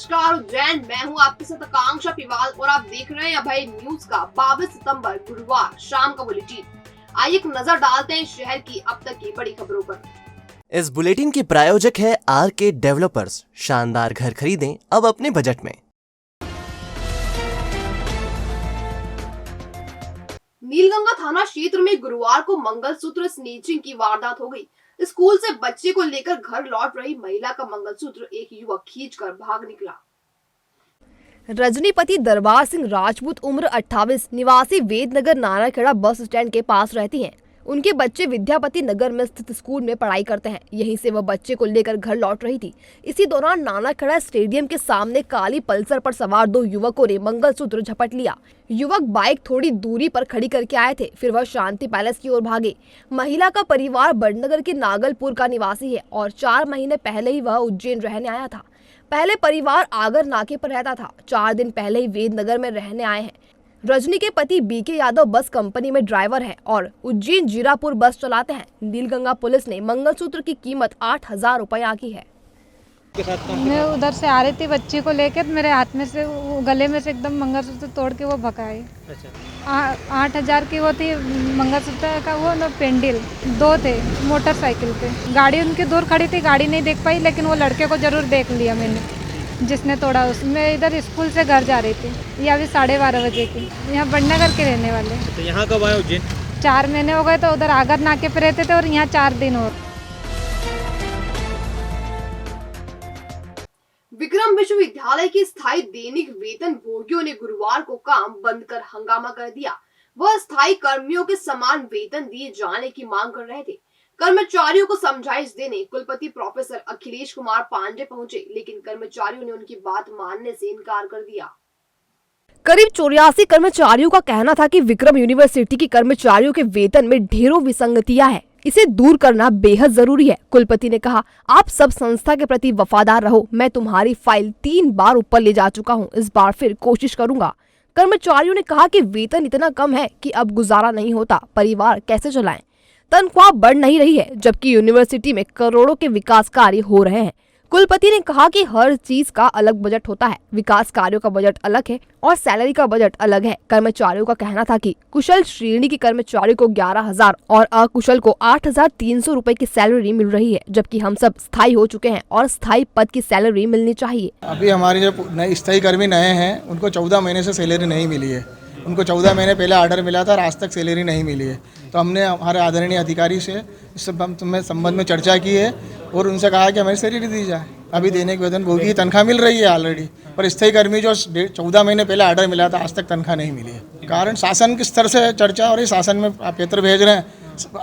नमस्कार उज्जैन, मैं हूं आपके साथ आकांक्षा पिवाल और आप देख रहे हैं अभय न्यूज का 22 सितंबर गुरुवार शाम का बुलेटिन। आइए एक नजर डालते हैं शहर की अब तक की बड़ी खबरों पर। इस बुलेटिन के प्रायोजक है आरके डेवलपर्स। शानदार घर खरीदें अब अपने बजट में। नीलगंगा थाना क्षेत्र में गुरुवार को मंगलसूत्र स्नेचिंग की वारदात हो गई। स्कूल से बच्चे को लेकर घर लौट रही महिला का मंगलसूत्र एक युवक खींचकर भाग निकला। रजनीपति दरबार सिंह राजपूत उम्र 28 निवासी वेदनगर नानाखेड़ा बस स्टैंड के पास रहती हैं। उनके बच्चे विद्यापति नगर में स्थित स्कूल में पढ़ाई करते हैं। यहीं से वह बच्चे को लेकर घर लौट रही थी। इसी दौरान नानाखेड़ा स्टेडियम के सामने काली पल्सर पर सवार दो युवकों ने मंगलसूत्र झपट लिया। युवक बाइक थोड़ी दूरी पर खड़ी करके आए थे, फिर वह शांति पैलेस की ओर भागे। महिला का परिवार बड़नगर के नागलपुर का निवासी है और 4 महीने पहले ही वह उज्जैन रहने आया था। पहले परिवार आगर नाके पर रहता था। 4 दिन पहले ही वेदनगर में रहने आए हैं। रजनी के पति बीके यादव बस कंपनी में ड्राइवर हैं और उज्जैन जीरापुर बस चलाते हैं। नीलगंगा पुलिस ने मंगलसूत्र की कीमत 8,000 रुपए आंकी है। मैं उधर से आ रही थी बच्ची को लेकर, मेरे हाथ में से गले में से एकदम मंगलसूत्र तोड़ के वो भगाए। अच्छा। 8,000 की वो थी मंगलसूत्र का, वो ना पेंडिल 2 थे मोटरसाइकिल पे। गाड़ी उनकी दूर खड़ी थी, गाड़ी नहीं देख पाई, लेकिन वो लड़के को जरूर देख लिया मैंने जिसने तोड़ा। उसमें इधर स्कूल से घर जा रही थी, ये अभी 12:30 बजे की। यहाँ बड़नगर के रहने वाले। तो यहाँ कब आए उज्जैन? 4 महीने हो गए, तो उधर आगर नाके पे रहते थे और यहाँ 4 दिन और। विक्रम विश्वविद्यालय के स्थायी दैनिक वेतन भोगियों ने गुरुवार को काम बंद कर हंगामा कर दिया। वह स्थायी कर्मियों के समान वेतन दिए जाने की मांग कर रहे थे। कर्मचारियों को समझाइश देने कुलपति प्रोफेसर अखिलेश कुमार पांडे पहुंचे, लेकिन कर्मचारियों ने उनकी बात मानने से इनकार कर दिया। करीब 84 कर्मचारियों का कहना था कि विक्रम यूनिवर्सिटी के कर्मचारियों के वेतन में ढेरों विसंगतियां हैं। इसे दूर करना बेहद जरूरी है। कुलपति ने कहा, आप सब संस्था के प्रति वफादार रहो। मैं तुम्हारी फाइल 3 बार ऊपर ले जा चुका हूँ, इस बार फिर कोशिश करूंगा। कर्मचारियों ने कहा कि वेतन इतना कम है कि अब गुजारा नहीं होता, परिवार कैसे चलाएं? तनख्वाह बढ़ नहीं रही है, जबकि यूनिवर्सिटी में करोड़ों के विकास कार्य हो रहे हैं। कुलपति ने कहा कि हर चीज का अलग बजट होता है। विकास कार्यों का बजट अलग है और सैलरी का बजट अलग है। कर्मचारियों का कहना था कि कुशल श्रेणी के कर्मचारी को 11,000 और अकुशल को 8,300 रुपए की सैलरी मिल रही है, जबकि हम सब स्थायी हो चुके हैं और स्थायी पद की सैलरी मिलनी चाहिए। अभी हमारे जो नए स्थायी कर्मी नए हैं, उनको 14 महीने से सैलरी नहीं मिली है। उनको 14 महीने पहले ऑर्डर मिला था और आज तक सैलरी नहीं मिली है। तो हमने हमारे आदरणीय अधिकारी से इस संबंध में चर्चा की है और उनसे कहा कि हमें सैलरी दी जाए। अभी दैनिक वेतन भोगी की तनख्वाह मिल रही है ऑलरेडी, पर स्थायी कर्मी जो 14 महीने पहले ऑर्डर मिला था, आज तक तनख्वाह नहीं मिली है। कारण शासन के स्तर से चर्चा हो रही, शासन में आप पत्र भेज रहे हैं।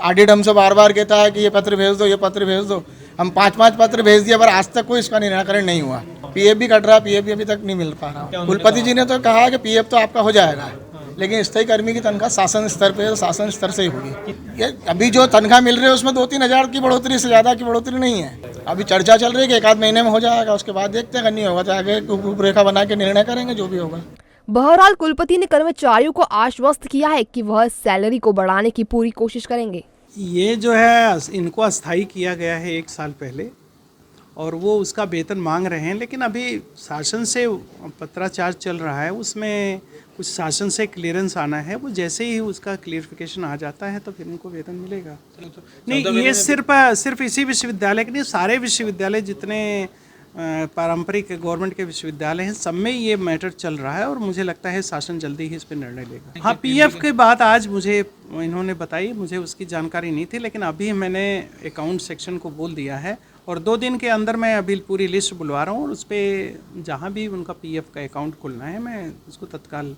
ऑडिट हमसे बार बार कहता है कि ये पत्र भेज दो, ये पत्र भेज दो। हम 5-5 पत्र भेज दिया, पर आज तक कोई इसका निराकरण नहीं हुआ। पीएफ भी कट रहा, पीएफ भी अभी तक नहीं मिल पा रहा। कुलपति जी ने तो कहा कि पीएफ तो आपका हो जाएगा, लेकिन स्थायी कर्मी की तनख्वाह शासन स्तर पे, शासन स्तर से ही होगी। ये अभी जो तनख्वाह मिल रही है उसमें 2-3 हज़ार की बढ़ोतरी से ज़्यादा की बढ़ोतरी नहीं है। अभी चर्चा चल रही है कि 1 आध महीने में हो जाएगा, उसके बाद देखते हैं। नहीं होगा तो आगे रूपरेखा बना के निर्णय करेंगे, जो भी होगा। बहरहाल कुलपति ने कर्मचारियों को आश्वस्त किया है कि वह सैलरी को बढ़ाने की पूरी कोशिश करेंगे। ये जो है इनको अस्थायी किया गया है 1 साल पहले और वो उसका वेतन मांग रहे हैं, लेकिन अभी शासन से पत्राचार चल रहा है, उसमें कुछ शासन से क्लियरेंस आना है। वो जैसे ही उसका क्लियरिफिकेशन आ जाता है तो फिर उनको वेतन मिलेगा। नहीं, ये सिर्फ इसी विश्वविद्यालय के नहीं, सारे विश्वविद्यालय जितने पारंपरिक गवर्नमेंट के विश्वविद्यालय हैं, सब में ये मैटर चल रहा है और मुझे लगता है शासन जल्दी ही इस पर निर्णय लेगा। हाँ, पीएफ की बात आज मुझे इन्होंने बताई, मुझे उसकी जानकारी नहीं थी, लेकिन अभी मैंने अकाउंट सेक्शन को बोल दिया है और 2 दिन के अंदर मैं अभी पूरी लिस्ट बुलवा रहा हूँ और उस पर जहाँ भी उनका पीएफ का अकाउंट खुलना है, मैं उसको तत्काल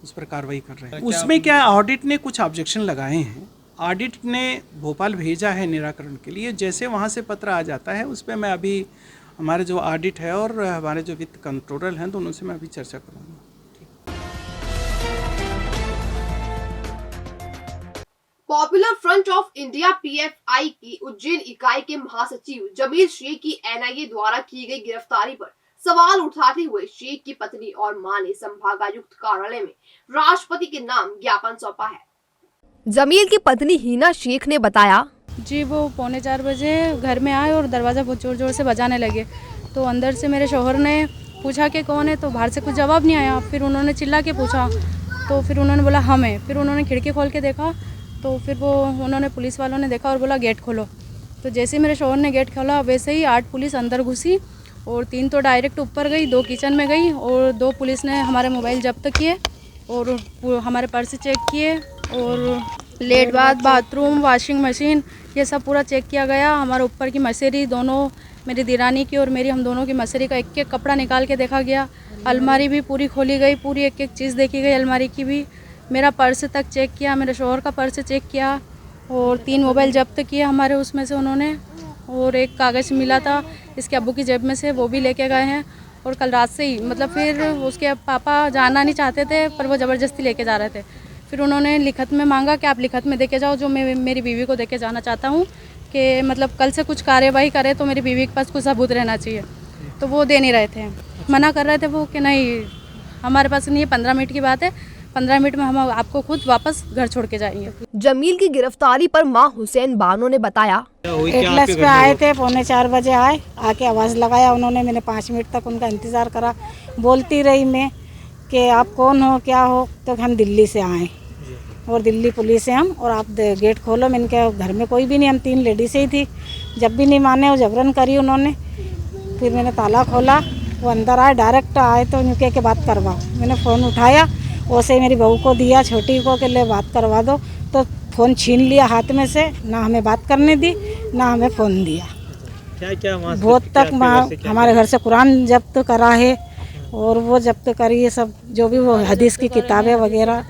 उस पर कार्रवाई कर रहे हैं। उसमें क्या ऑडिट ने कुछ ऑब्जेक्शन लगाए हैं। ऑडिट ने भोपाल भेजा है निराकरण के लिए। जैसे वहाँ से पत्र आ जाता है उस पर मैं अभी हमारे जो ऑडिट है और हमारे जो वित्त कंट्रोलर हैं, दोनों से मैं अभी चर्चा करूँगा। Popular front of India PFI की उज्जैन इकाई के महासचिव जमील शेख की एनआईए द्वारा की गई गिरफ्तारी पर सवाल उठाते हुए शेख की पत्नी और मां ने संभागायुक्त कार्यालय में राष्ट्रपति के नाम ज्ञापन सौंपा है। जमील की पत्नी हिना शेख ने बताया, जी वो 3:45 बजे घर में आए और दरवाज़ा बहुत ज़ोर ज़ोर से बजाने लगे। तो अंदर से मेरे शौहर ने पूछा कि कौन है, तो बाहर से कुछ जवाब नहीं आया। फिर उन्होंने चिल्ला के पूछा, तो फिर उन्होंने बोला हम हैं। फिर उन्होंने खिड़की खोल के देखा, तो फिर उन्होंने पुलिस वालों ने देखा और बोला गेट खोलो। तो जैसे ही मेरे शोहर ने गेट खोला, वैसे ही 8 पुलिस अंदर घुसी और 3 तो डायरेक्ट ऊपर गई, 2 किचन में गई और 2 पुलिस ने हमारे मोबाइल जब्त किए और हमारे पर्स चेक किए और लेट बाद बाथरूम, वॉशिंग मशीन, ये सब पूरा चेक किया गया। हमारे ऊपर की मसेरी, दोनों मेरी दिरानी की और मेरी, हम दोनों की मसेरी का एक एक कपड़ा निकाल के देखा गया। अलमारी भी पूरी खोली गई, पूरी एक एक चीज़ देखी गई अलमारी की भी। मेरा पर्स तक चेक किया, मेरे शोहर का पर्स चेक किया और 3 मोबाइल जब्त किए हमारे उसमें से उन्होंने। और एक कागज़ मिला था इसके अब्बू की जेब में से, वो भी लेके गए हैं। और कल रात से ही, मतलब फिर उसके पापा जाना नहीं चाहते थे, पर वो ज़बरदस्ती लेके जा रहे थे। फिर उन्होंने लिखत में मांगा कि आप लिखत में देके जाओ, जो मैं मेरी बीवी को देके जाना चाहता हूँ, कि मतलब कल से कुछ कार्यवाही करे तो मेरी बीवी के पास कुछ सबूत रहना चाहिए। तो वो दे नहीं रहे थे, मना कर रहे थे वो कि नहीं हमारे पास नहीं है, 15 मिनट की बात है, 15 मिनट में हम आपको खुद वापस घर छोड़ के जाएंगे। जमील की गिरफ्तारी पर मां हुसैन बानो ने बताया, एटलस पे आए थे, 3:45 बजे आए, आके आवाज़ लगाया उन्होंने। मैंने 5 मिनट तक उनका इंतज़ार करा, बोलती रही मैं कि आप कौन हो, क्या हो, तो हम दिल्ली से आए और दिल्ली पुलिस से हम, और आप गेट खोलो। मैंने कहा घर में कोई भी नहीं, हम 3 लेडीज़ ही थी। जब भी नहीं माने, वो जबरन करी उन्होंने। फिर मैंने ताला खोला, वो अंदर आए, डायरेक्ट आए तो उनके के बात करवाओ। मैंने फ़ोन उठाया, वैसे मेरी बहू को दिया, छोटी को, के ले बात करवा दो, तो फ़ोन छीन लिया हाथ में से, ना हमें बात करने दी, ना हमें फ़ोन दिया। क्या बहुत तक हमारे घर से कुरान जब्त करा है और वो जब्त करी है सब, जो भी वो हदीस की किताबें वगैरह।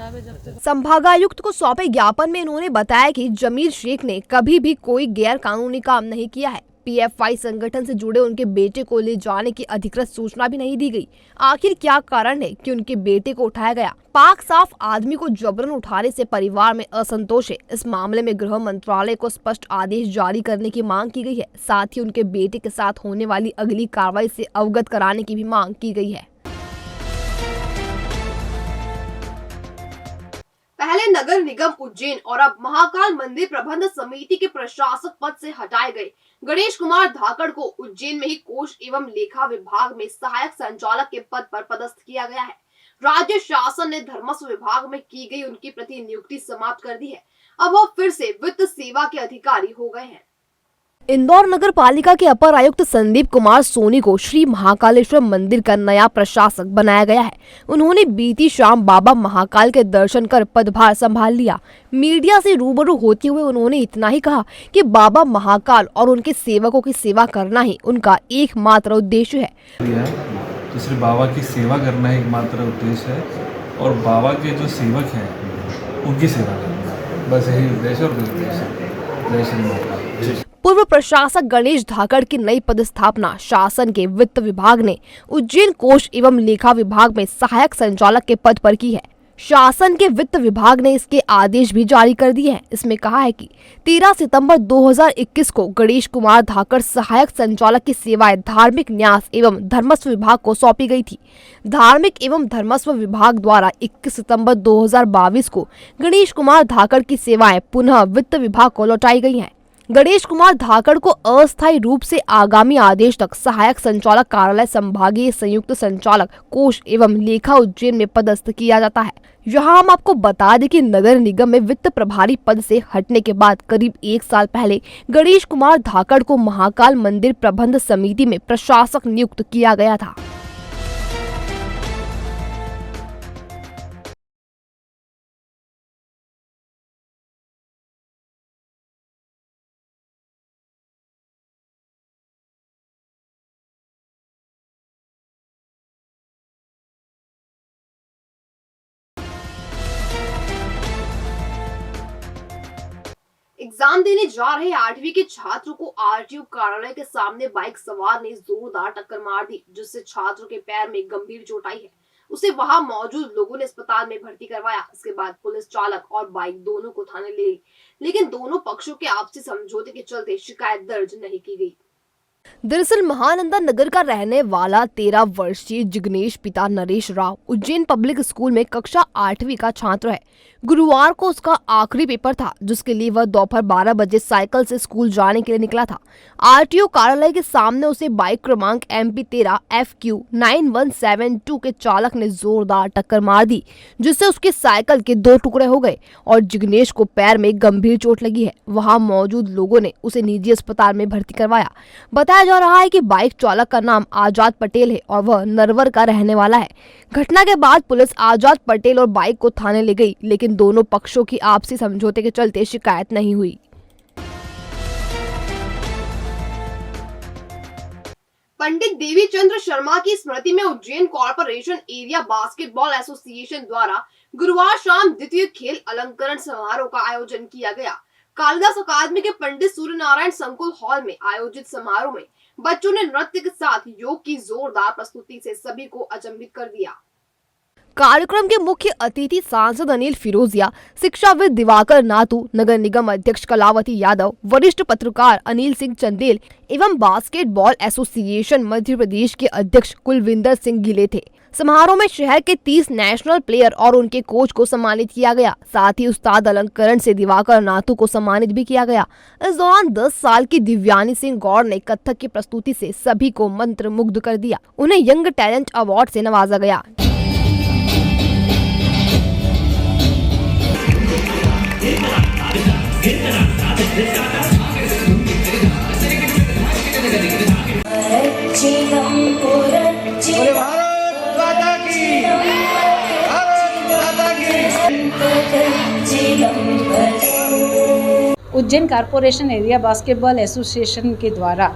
संभागायुक्त को सौंपे ज्ञापन में इन्होंने बताया कि जमील शेख ने कभी भी कोई गैर कानूनी काम नहीं किया है। पीएफआई संगठन से जुड़े उनके बेटे को ले जाने की अधिकृत सूचना भी नहीं दी गई। आखिर क्या कारण है कि उनके बेटे को उठाया गया? पाक साफ आदमी को जबरन उठाने से परिवार में असंतोष है। इस मामले में गृह मंत्रालय को स्पष्ट आदेश जारी करने की मांग की गई है। साथ ही उनके बेटे के साथ होने वाली अगली कार्रवाई से अवगत कराने की भी मांग की गई है। पहले नगर निगम उज्जैन और अब महाकाल मंदिर प्रबंध समिति के प्रशासक पद से हटाए गए गणेश कुमार धाकड़ को उज्जैन में ही कोष एवं लेखा विभाग में सहायक संचालक के पद पर पदस्थ किया गया है। राज्य शासन ने धर्मस्व विभाग में की गई उनकी प्रतिनियुक्ति समाप्त कर दी है। अब वो फिर से वित्त सेवा के अधिकारी हो गए हैं। इंदौर नगर पालिका के अपर आयुक्त संदीप कुमार सोनी को श्री महाकालेश्वर मंदिर का नया प्रशासक बनाया गया है। उन्होंने बीती शाम बाबा महाकाल के दर्शन कर पदभार संभाल लिया। मीडिया से रूबरू होते हुए उन्होंने इतना ही कहा कि बाबा महाकाल और उनके सेवकों की सेवा करना ही उनका एकमात्र उद्देश्य है। तो सिर्फ बाबा की सेवा करना एकमात्र उद्देश्य है और बाबा के जो सेवक हैं उनकी सेवा करना, बस यही उद्देश्य और उद्देश्य। जय श्री महाकाल। पूर्व प्रशासक गणेश धाकड़ की नई पदस्थापना शासन के वित्त विभाग ने उज्जैन कोष एवं लेखा विभाग में सहायक संचालक के पद पर की है। शासन के वित्त विभाग ने इसके आदेश भी जारी कर दिए हैं। इसमें कहा है कि 13 सितंबर 2021 को गणेश कुमार धाकड़ सहायक संचालक की सेवाएं धार्मिक न्यास एवं धर्मस्व विभाग को सौंपी गई थी। धार्मिक एवं धर्मस्व विभाग द्वारा 21 सितंबर 2022 को गणेश कुमार धाकड़ की सेवाएं पुनः वित्त विभाग को लौटाई गई हैं। गणेश कुमार धाकड़ को अस्थायी रूप से आगामी आदेश तक सहायक संचालक कार्यालय संभागीय संयुक्त संचालक कोष एवं लेखा उज्जैन में पदस्थ किया जाता है। यहाँ हम आपको बता दें कि नगर निगम में वित्त प्रभारी पद से हटने के बाद करीब 1 साल पहले गणेश कुमार धाकड़ को महाकाल मंदिर प्रबंध समिति में प्रशासक नियुक्त किया गया था। एग्जाम देने जा रहे 8वीं के छात्र को आरटीओ कार्यालय के सामने बाइक सवार ने जोरदार टक्कर मार दी, जिससे छात्र के पैर में गंभीर चोट आई है। उसे वहां मौजूद लोगों ने अस्पताल में भर्ती करवाया। इसके बाद पुलिस चालक और बाइक दोनों को थाने ले गई, लेकिन दोनों पक्षों के आपसी समझौते के चलते शिकायत दर्ज नहीं की गई। दरअसल महानंदा नगर का रहने वाला 13 वर्षीय जिग्नेश पिता नरेश राव उज्जैन पब्लिक स्कूल में कक्षा 8वीं का छात्र है। गुरुवार को उसका आखिरी पेपर था, जिसके लिए वह दोपहर 12 बजे साइकिल से स्कूल जाने के लिए निकला था। आरटीओ कार्यालय के सामने उसे बाइक क्रमांक MP13 FQ 9172 के चालक ने जोरदार टक्कर मार दी, जिससे उसकी साइकिल के 2 टुकड़े हो गए और जिग्नेश को पैर में गंभीर चोट लगी है। वहां मौजूद लोगों ने उसे निजी अस्पताल में भर्ती करवाया। बताया जा रहा है कि बाइक चालक का नाम आजाद पटेल है और वह नरवर का रहने वाला है। घटना के बाद पुलिस आजाद पटेल और बाइक को थाने ले गई, लेकिन दोनों पक्षों की आपसी समझौते के चलते शिकायत नहीं हुई। पंडित देवीचंद्र शर्मा की स्मृति में Ujjain corporation area basketball association द्वारा गुरुवार शाम द्वितीय खेल अलंकरण समारोह का आयोजन किया गया। कालिदास अकादमी के पंडित सूर्य नारायण संकुल हॉल में आयोजित समारोह में बच्चों ने नृत्य के साथ योग की जोरदार प्रस्तुति से सभी को अचंभित कर दिया। कार्यक्रम के मुख्य अतिथि सांसद अनिल फिरोजिया, शिक्षाविद दिवाकर नातू, नगर निगम अध्यक्ष कलावती यादव, वरिष्ठ पत्रकार अनिल सिंह चंदेल एवं बास्केटबॉल एसोसिएशन मध्य प्रदेश के अध्यक्ष कुलविंदर सिंह गिले थे। समारोह में शहर के 30 नेशनल प्लेयर और उनके कोच को सम्मानित किया गया। साथ ही उस्ताद अलंकरण से दिवाकर नातू को सम्मानित भी किया गया। इस दौरान 10 साल की दिव्यानी सिंह गौड़ ने कथक की प्रस्तुति से सभी को मंत्र मुग्ध कर दिया। उन्हें यंग टैलेंट अवार्ड से नवाजा गया। Ujjain corporation area basketball association के द्वारा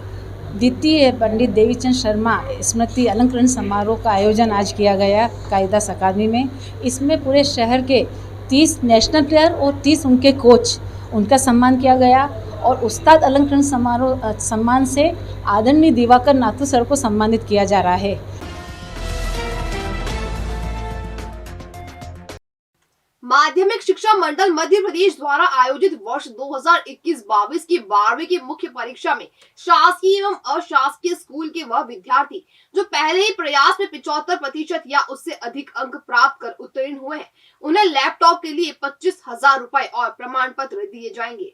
द्वितीय पंडित देवीचंद शर्मा स्मृति अलंकरण समारोह का आयोजन आज किया गया कालिदास अकादमी में। इसमें पूरे शहर के 30 नेशनल प्लेयर और 30 उनके कोच, उनका सम्मान किया गया और उस्ताद अलंकरण समारोह सम्मान से आदरणीय दिवाकर नातू सर को सम्मानित किया जा रहा है। माध्यमिक शिक्षा मंडल मध्य प्रदेश द्वारा आयोजित वर्ष 2021-22 की 12वीं की मुख्य परीक्षा में शासकीय एवं अशासकीय स्कूल के वह विद्यार्थी जो पहले ही प्रयास में 75% या उससे अधिक अंक प्राप्त कर उत्तीर्ण हुए हैं, उन्हें लैपटॉप के लिए 25,000 रुपए और प्रमाण पत्र दिए जाएंगे।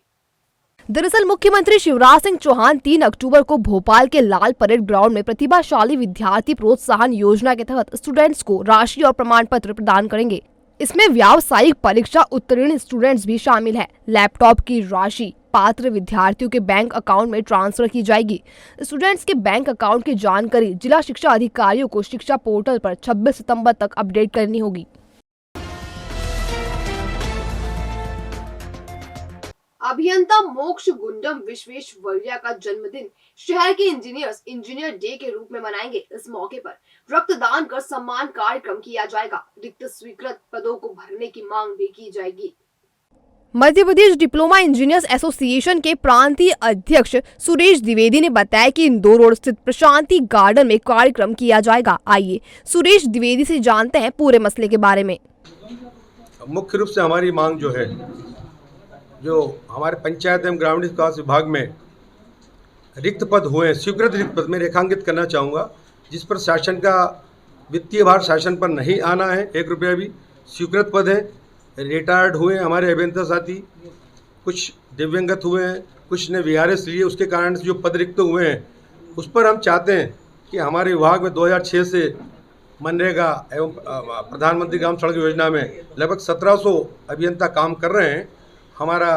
दरअसल मुख्यमंत्री शिवराज सिंह चौहान 3 अक्टूबर को भोपाल के लाल परेड ग्राउंड में प्रतिभाशाली विद्यार्थी प्रोत्साहन योजना के तहत स्टूडेंट्स को राशि और प्रमाण पत्र प्रदान करेंगे। इसमें व्यावसायिक परीक्षा उत्तीर्ण स्टूडेंट्स भी शामिल हैं। लैपटॉप की राशि पात्र विद्यार्थियों के बैंक अकाउंट में ट्रांसफर की जाएगी। स्टूडेंट्स के बैंक अकाउंट की जानकारी जिला शिक्षा अधिकारियों को शिक्षा पोर्टल पर 26 सितंबर तक अपडेट करनी होगी। अभियंता मोक्ष गुंडम विश्वेश्वरैया का जन्मदिन शहर के इंजीनियर्स इंजीनियर डे के रूप में मनाएंगे। इस मौके पर रक्तदान कर सम्मान कार्यक्रम किया जाएगा। रिक्त स्वीकृत पदों को भरने की मांग भी की जाएगी। Madhya Pradesh diploma engineers association के प्रांतीय अध्यक्ष सुरेश द्विवेदी ने बताया कि इंदौर रोड स्थित प्रशांति गार्डन में कार्यक्रम किया जाएगा। आइए सुरेश द्विवेदी से जानते हैं पूरे मसले के बारे में। मुख्य रूप से हमारी मांग जो है, जो हमारे पंचायत एवं ग्रामीण विकास विभाग में रिक्त पद हुए, स्वीकृत रिक्त पद में रेखांकित करना चाहूँगा, जिस पर शासन का वित्तीय भार शासन पर नहीं आना है, 1 रुपया भी। स्वीकृत पद है, रिटायर्ड हुए हमारे अभियंता साथी, कुछ दिव्यांगत हुए हैं, कुछ ने VRS लिए, उसके कारण से जो पद रिक्त हुए हैं उस पर हम चाहते हैं कि हमारे विभाग में 2006 से मनरेगा एवं प्रधानमंत्री ग्राम सड़क योजना में लगभग 1700 अभियंता काम कर रहे हैं। हमारा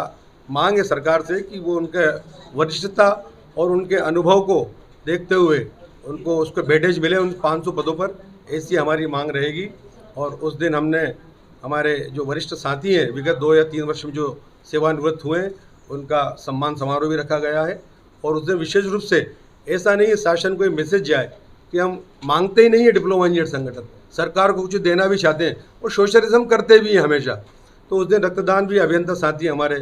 मांग है सरकार से कि वो उनके वरिष्ठता और उनके अनुभव को देखते हुए उनको उसको वेटेज मिले उन 500 पदों पर, ऐसी हमारी मांग रहेगी। और उस दिन हमने हमारे जो वरिष्ठ साथी हैं, विगत 2 या 3 वर्ष में जो सेवानिवृत्त हुए हैं, उनका सम्मान समारोह भी रखा गया है। और उस दिन विशेष रूप से ऐसा नहीं है शासन को ये मैसेज जाए कि हम मांगते ही नहीं है डिप्लोमा इंजीनियर संगठन, सरकार को कुछ देना भी चाहते हैं और सोशलिज्म करते भी हैं हमेशा। तो उस दिन रक्तदान भी, अभियंता साथी हमारे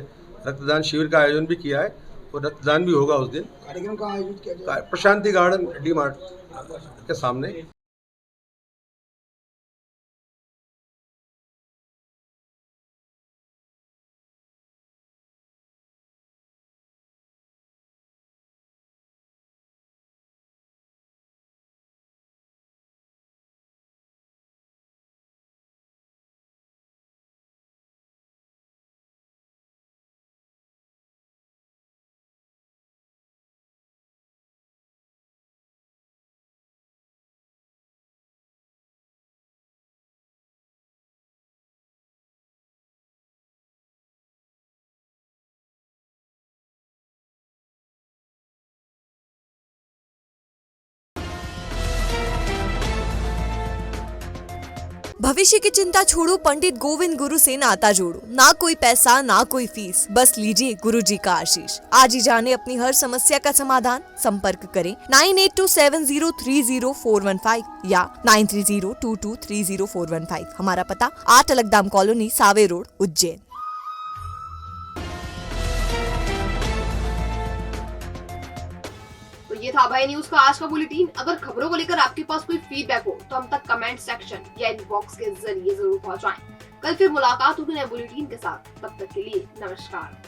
रक्तदान शिविर का आयोजन भी किया है और रक्तदान भी होगा उस दिन। कार्यक्रम का आयोजित किया प्रशांति गार्डन डी मार्ट के सामने। भविष्य की चिंता छोड़ो, पंडित गोविंद गुरु से नाता जोड़ो। ना कोई पैसा ना कोई फीस, बस लीजिए गुरु जी का आशीष। आज ही जाने अपनी हर समस्या का समाधान। संपर्क करें 9827030415 या 9302230415। हमारा पता 8 अलगदाम कॉलोनी, सावे रोड, उज्जैन। तो ये था अभय न्यूज का आज का बुलेटिन। अगर खबरों को लेकर आपके पास कोई फीडबैक हो तो हम तक कमेंट सेक्शन या इनबॉक्स के जरिए जरूर पहुंचाएं। कल फिर मुलाकात होगी नए बुलेटिन के साथ। तब तक के लिए नमस्कार।